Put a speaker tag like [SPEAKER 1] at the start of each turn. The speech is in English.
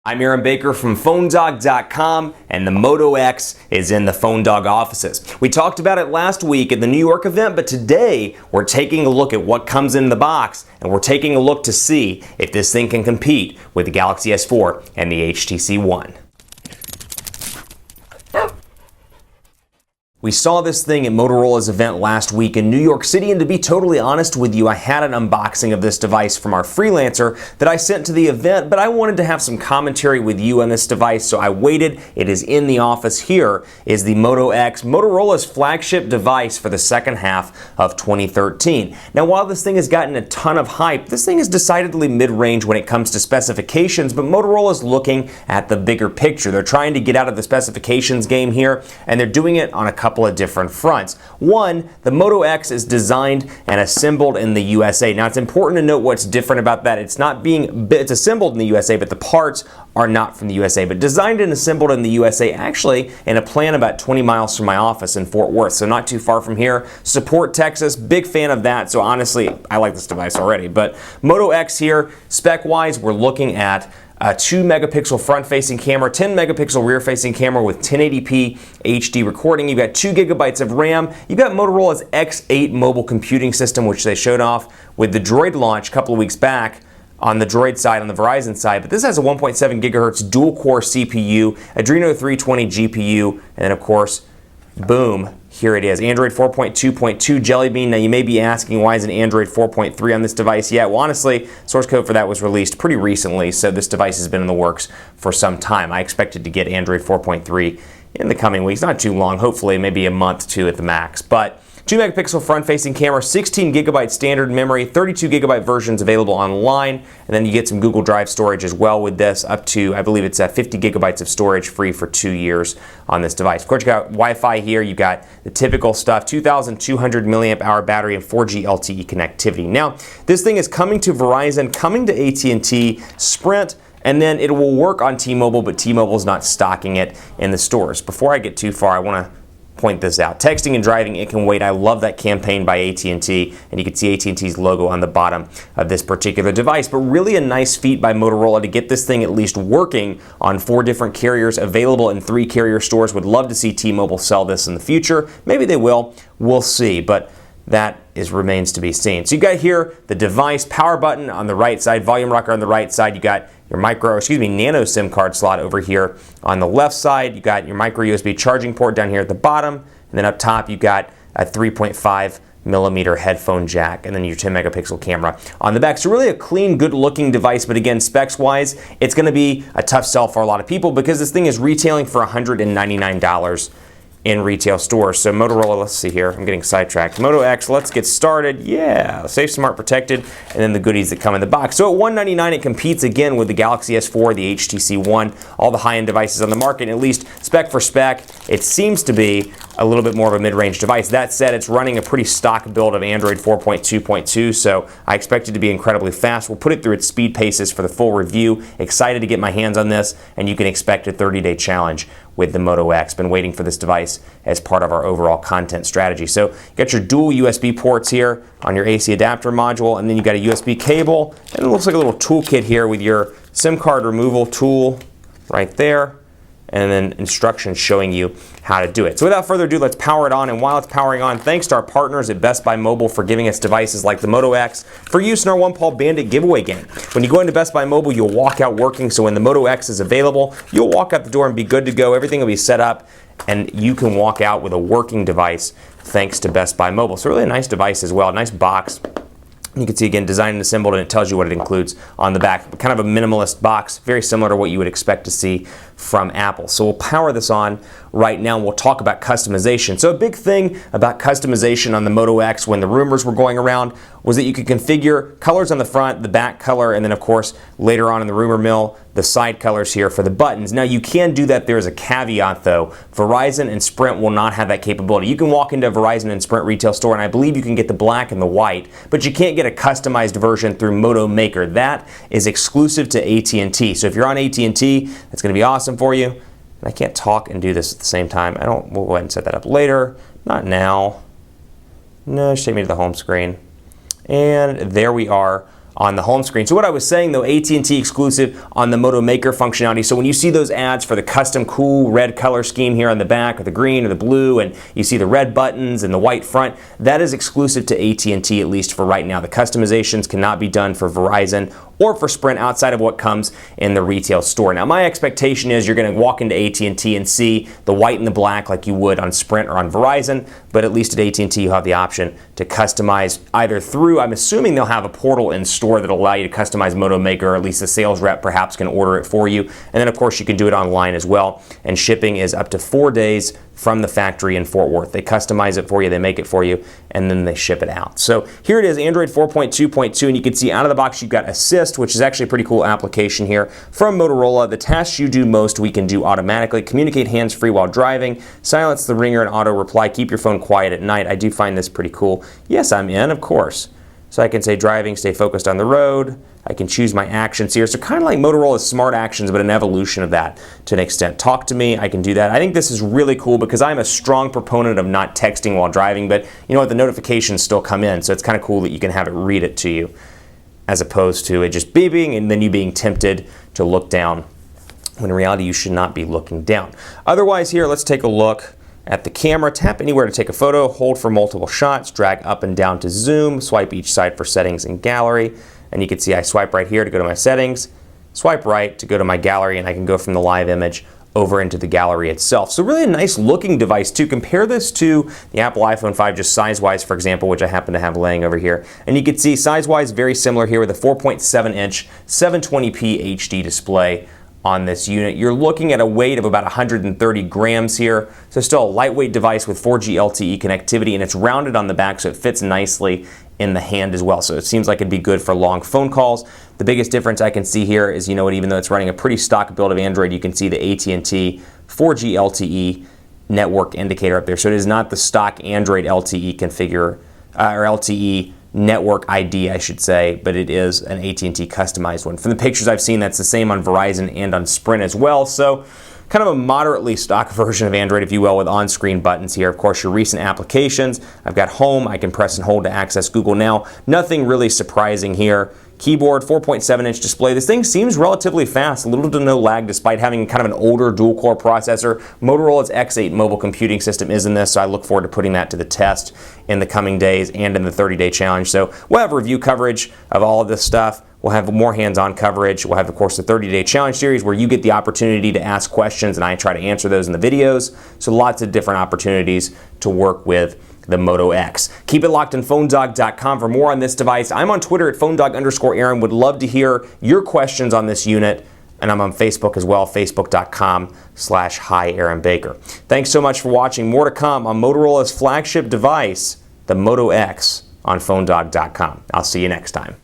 [SPEAKER 1] I'm Aaron Baker from PhoneDog.com, and the Moto X is in the PhoneDog offices. We talked about it last week at the New York event, but today we're taking a look at what comes in the box, and we're taking a look to see if this thing can compete with the Galaxy S4 and the HTC One. We saw this thing at Motorola's event last week in New York City, and to be totally honest with you, I had an unboxing of this device from our freelancer that I sent to the event, but I wanted to have some commentary with you on this device, so I waited. It is in the office. Here is the Moto X, Motorola's flagship device for the second half of 2013. Now, while this thing has gotten a ton of hype, this thing is decidedly mid-range when it comes to specifications, but Motorola is looking at the bigger picture. They're trying to get out of the specifications game here, and they're doing it on a couple of different fronts. One, the Moto X is designed and assembled in the USA. Now, it's important to note what's different about that. It's assembled in the USA, but the parts are not from the USA, but designed and assembled in the USA, actually in a plant about 20 miles from my office in Fort Worth, so not too far from here. Support Texas, big fan of that, so honestly, I like this device already. But Moto X here, spec-wise, we're looking at a 2 megapixel front-facing camera, 10 megapixel rear-facing camera with 1080p HD recording. You've got 2 gigabytes of RAM. You've got Motorola's X8 mobile computing system, which they showed off with the Droid launch a couple of weeks back on the Droid side, on the Verizon side. But this has a 1.7 gigahertz dual-core CPU, Adreno 320 GPU, and then, of course, boom, here it is, Android 4.2.2 Jelly Bean. Now you may be asking, why isn't Android 4.3 on this device yet? Well, honestly, source code for that was released pretty recently, so this device has been in the works for some time. I expected to get Android 4.3 in the coming weeks, not too long, hopefully maybe a month, 2 at the max. But 2 megapixel front-facing camera, 16 gigabyte standard memory, 32 gigabyte versions available online, and then you get some Google Drive storage as well with this, up to, I believe it's 50 gigabytes of storage free for 2 years on this device. Of course, you got Wi-Fi here, you got the typical stuff, 2,200 milliamp hour battery and 4G LTE connectivity. Now, this thing is coming to Verizon, coming to AT&T, Sprint, and then it will work on T-Mobile, but T-Mobile is not stocking it in the stores. Before I get too far, I want to point this out. Texting and driving, it can wait. I love that campaign by AT&T, and you can see AT&T's logo on the bottom of this particular device. But really a nice feat by Motorola to get this thing at least working on 4 different carriers, available in 3 carrier stores. Would love to see T-Mobile sell this in the future. Maybe they will. We'll see. But that remains to be seen. So you got here the device, power button on the right side, volume rocker on the right side. You got your nano SIM card slot over here on the left side. You got your micro USB charging port down here at the bottom, and then up top you got a 3.5 millimeter headphone jack, and then your 10 megapixel camera on the back. So really a clean, good looking device, but again, specs wise, it's going to be a tough sell for a lot of people because this thing is retailing for $199 in retail stores. So Motorola, let's see here, I'm getting sidetracked. Moto X, let's get started. Yeah, safe, smart, protected, and then the goodies that come in the box. So at $199, it competes again with the Galaxy S4, the HTC One, all the high-end devices on the market. At least spec for spec, it seems to be a little bit more of a mid-range device. That said, it's running a pretty stock build of Android 4.2.2, so I expect it to be incredibly fast. We'll put it through its speed paces for the full review. Excited to get my hands on this, and you can expect a 30-day challenge with the Moto X. Been waiting for this device as part of our overall content strategy. So you got your dual USB ports here on your AC adapter module, and then you got a USB cable, and it looks like a little toolkit here with your SIM card removal tool right there, and then instructions showing you how to do it. So without further ado, let's power it on. And while it's powering on, thanks to our partners at Best Buy Mobile for giving us devices like the Moto X for use in our One Paul Bandit giveaway game. When you go into Best Buy Mobile, you'll walk out working. So when the Moto X is available, you'll walk out the door and be good to go. Everything will be set up, and you can walk out with a working device thanks to Best Buy Mobile. So really a nice device as well, nice box. You can see again, designed and assembled, and it tells you what it includes on the back. Kind of a minimalist box, very similar to what you would expect to see from Apple. So we'll power this on right now, and we'll talk about customization. So a big thing about customization on the Moto X when the rumors were going around was that you could configure colors on the front, the back color, and then of course later on in the rumor mill, the side colors here for the buttons. Now you can do that. There is a caveat though. Verizon and Sprint will not have that capability. You can walk into a Verizon and Sprint retail store, and I believe you can get the black and the white, but you can't get a customized version through Moto Maker. That is exclusive to AT&T. So if you're on AT&T, that's going to be awesome for you. And I can't talk and do this at the same time. We'll go ahead and set that up later. Not now. No, just take me to the home screen. And there we are on the home screen. So what I was saying though, AT&T exclusive on the Moto Maker functionality. So when you see those ads for the custom cool red color scheme here on the back, or the green or the blue, and you see the red buttons and the white front, that is exclusive to AT&T, at least for right now. The customizations cannot be done for Verizon or for Sprint outside of what comes in the retail store. Now my expectation is you're going to walk into AT&T and see the white and the black like you would on Sprint or on Verizon, but at least at AT&T you have the option to customize either through, I'm assuming they'll have a portal in store that'll allow you to customize Moto Maker, or at least the sales rep perhaps can order it for you. And then of course you can do it online as well, and shipping is up to 4 days from the factory in Fort Worth. They customize it for you, they make it for you, and then they ship it out. So here it is, Android 4.2.2, and you can see out of the box you've got Assist, which is actually a pretty cool application here from Motorola. The tasks you do most we can do automatically. Communicate hands-free while driving, silence the ringer and auto reply, keep your phone quiet at night. I do find this pretty cool. Yes, I'm in, of course. So I can say driving, stay focused on the road. I can choose my actions here. So kind of like Motorola's Smart Actions, but an evolution of that to an extent. Talk to me, I can do that. I think this is really cool because I'm a strong proponent of not texting while driving, but you know what, the notifications still come in, so it's kind of cool that you can have it read it to you as opposed to it just beeping and then you being tempted to look down when in reality you should not be looking down. Otherwise here, let's take a look at the camera. Tap anywhere to take a photo, hold for multiple shots, drag up and down to zoom, swipe each side for settings and gallery. And you can see I swipe right here to go to my settings, swipe right to go to my gallery, and I can go from the live image over into the gallery itself. So really a nice looking device too. Compare this to the Apple iPhone 5 just size-wise, for example, which I happen to have laying over here. And you can see size-wise very similar here with a 4.7-inch 720p HD display on this unit. You're looking at a weight of about 130 grams here, so still a lightweight device with 4G LTE connectivity, and it's rounded on the back so it fits nicely in the hand as well. So it seems like it'd be good for long phone calls. The biggest difference I can see here is, you know what, even though it's running a pretty stock build of Android, you can see the AT&T 4G LTE network indicator up there. So it is not the stock Android LTE configure, or LTE network ID, I should say, but it is an AT&T customized one. From the pictures I've seen, that's the same on Verizon and on Sprint as well. So kind of a moderately stock version of Android, if you will, with on-screen buttons here. Of course, your recent applications. I've got Home. I can press and hold to access Google Now. Nothing really surprising here. Keyboard, 4.7-inch display. This thing seems relatively fast, a little to no lag despite having kind of an older dual-core processor. Motorola's X8 mobile computing system is in this, so I look forward to putting that to the test in the coming days and in the 30-day challenge. So we'll have review coverage of all of this stuff. We'll have more hands-on coverage. We'll have, of course, the 30-day challenge series where you get the opportunity to ask questions and I try to answer those in the videos. So lots of different opportunities to work with the Moto X. Keep it locked on PhoneDog.com for more on this device. I'm on Twitter at PhoneDog_Aaron. Would love to hear your questions on this unit. And I'm on Facebook as well, Facebook.com/Hi Aaron Baker. Thanks so much for watching. More to come on Motorola's flagship device, the Moto X, on PhoneDog.com. I'll see you next time.